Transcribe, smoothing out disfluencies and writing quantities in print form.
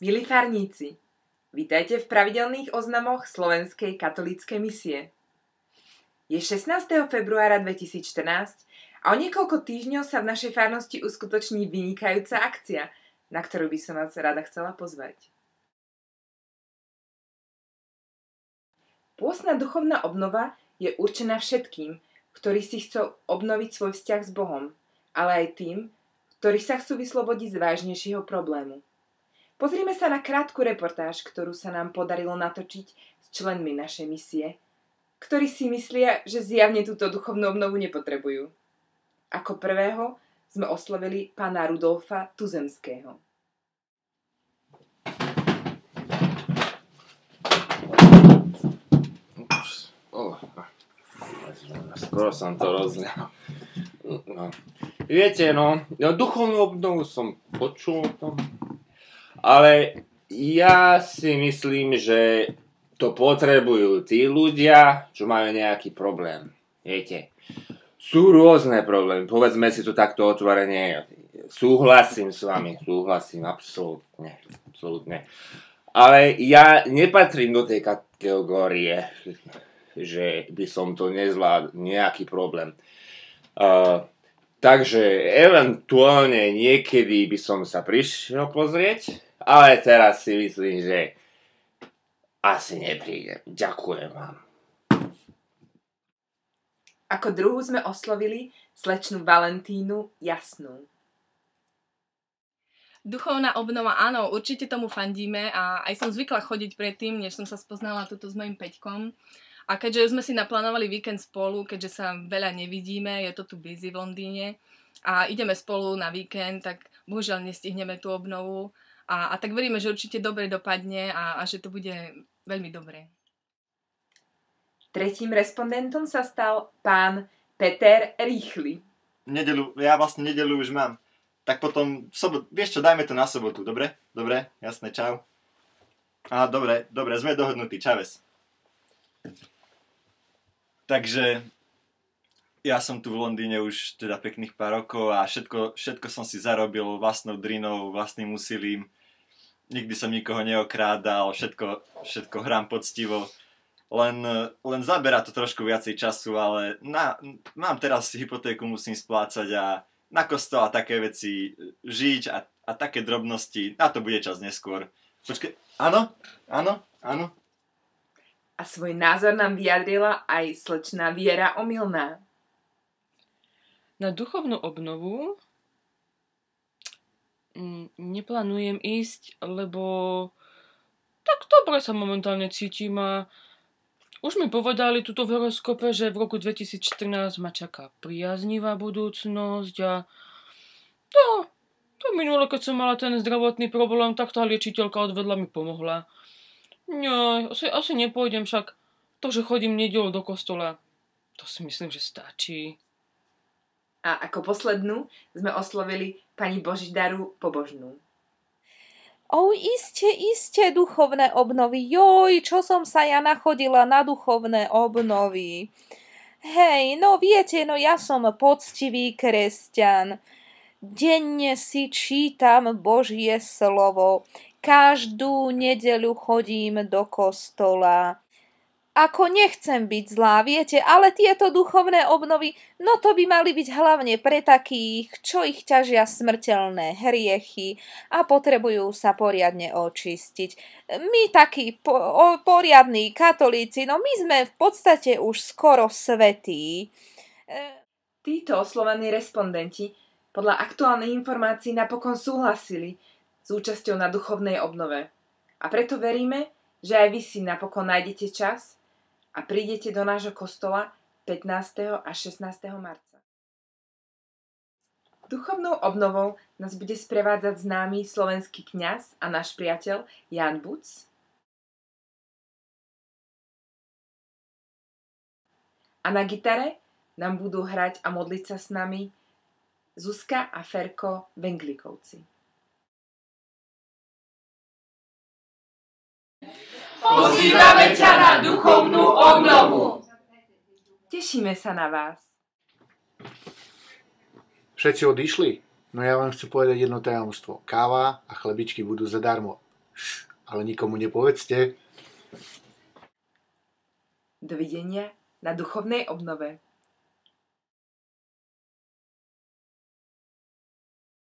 Milí farníci, vítajte v pravidelných oznamoch Slovenskej katolíckej misie. Je 16. februára 2014 a o niekoľko týždňov sa v našej farnosti uskutoční vynikajúca akcia, na ktorú by som vás rada chcela pozvať. Pôstna duchovná obnova je určená všetkým, ktorí si chcú obnoviť svoj vzťah s Bohom, ale aj tým, ktorí sa chcú vyslobodiť z vážnejšieho problému. Pozrime sa na krátku reportáž, ktorú sa nám podarilo natočiť s členmi našej misie, ktorí si myslia, že zjavne túto duchovnú obnovu nepotrebujú. Ako prvého sme oslovili pána Rudolfa Tuzemského. Skoro som to rozlial. No. Viete, duchovnú obnovu som počul o tom, ale ja si myslím, že to potrebujú tí ľudia, čo majú nejaký problém. Viete, sú rôzne problémy, povedzme si to takto otvorene. Súhlasím s vami, absolútne. Ale ja nepatrím do tej kategórie, že by som to nezvládol, nejaký problém. Takže eventuálne niekedy by som sa prišiel pozrieť, ale teraz si myslím, že asi neprídem. Ďakujem vám. Ako druhú sme oslovili slečnu Valentínu Jasnú. Duchovná obnova, áno, určite tomu fandíme a aj som zvykla chodiť predtým, než som sa spoznala tuto s mojím Peťkom. A keďže sme si naplánovali víkend spolu, keďže sa veľa nevidíme, je to tu busy v Londýne a ideme spolu na víkend, tak bohužiaľ nestihneme tú obnovu a tak veríme, že určite dobre dopadne a že to bude veľmi dobré. Tretím respondentom sa stal pán Peter Rýchly. Ja vlastne nedeľu už mám. Tak potom, vieš čo, dajme to na sobotu, dobre? Dobre, jasné, čau. Dobre, sme dohodnutí, čaves. Takže ja som tu v Londýne už teda pekných pár rokov a všetko som si zarobil vlastnou drinou, vlastným úsilím. Nikdy som nikoho neokrádal, všetko hrám poctivo. Len zaberá to trošku viacej času, ale mám teraz hypotéku, musím splácať a na kostol a také veci žiť a také drobnosti, na to bude čas neskôr. Počkej, áno. A svoj názor nám vyjadrila aj slečná Viera Omylná. Na duchovnú obnovu neplánujem ísť, lebo tak dobre sa momentálne cítim a už mi povedali tuto v horoskope, že v roku 2014 ma čaká priaznivá budúcnosť a to minule, keď som mala ten zdravotný problém, tak tá liečiteľka odvedla mi pomohla. Nie, asi nepôjdem, však to, že chodím nedeľu do kostola, to si myslím, že stačí. A ako poslednú sme oslovili pani Božidaru Pobožnú. Iste, duchovné obnovy. Čo som sa ja nachodila na duchovné obnovy. Hej, viete, ja som poctivý kresťan. Denne si čítam Božie slovo. Každú nedeľu chodím do kostola. Ako nechcem byť zlá, viete, ale tieto duchovné obnovy, to by mali byť hlavne pre takých, čo ich ťažia smrteľné hriechy a potrebujú sa poriadne očistiť. My takí poriadní katolíci, my sme v podstate už skoro svätí. Títo oslovaní respondenti podľa aktuálnych informácií napokon súhlasili s účasťou na duchovnej obnove. A preto veríme, že aj vy si napokon nájdete čas a prídete do nášho kostola 15. a 16. marca. Duchovnou obnovou nás bude sprevádzať známy slovenský kňaz a náš priateľ Jan Buc. A na gitare nám budú hrať a modliť sa s nami Zuzka a Ferko Venglikovci. Pozývame ťa na duchovnú obnovu. Tešíme sa na vás. Všetci odišli? No ja vám chcem povedať jedno tajomstvo. Káva a chlebičky budú zadarmo. Ale nikomu nepovedzte. Dovidenia na duchovnej obnove.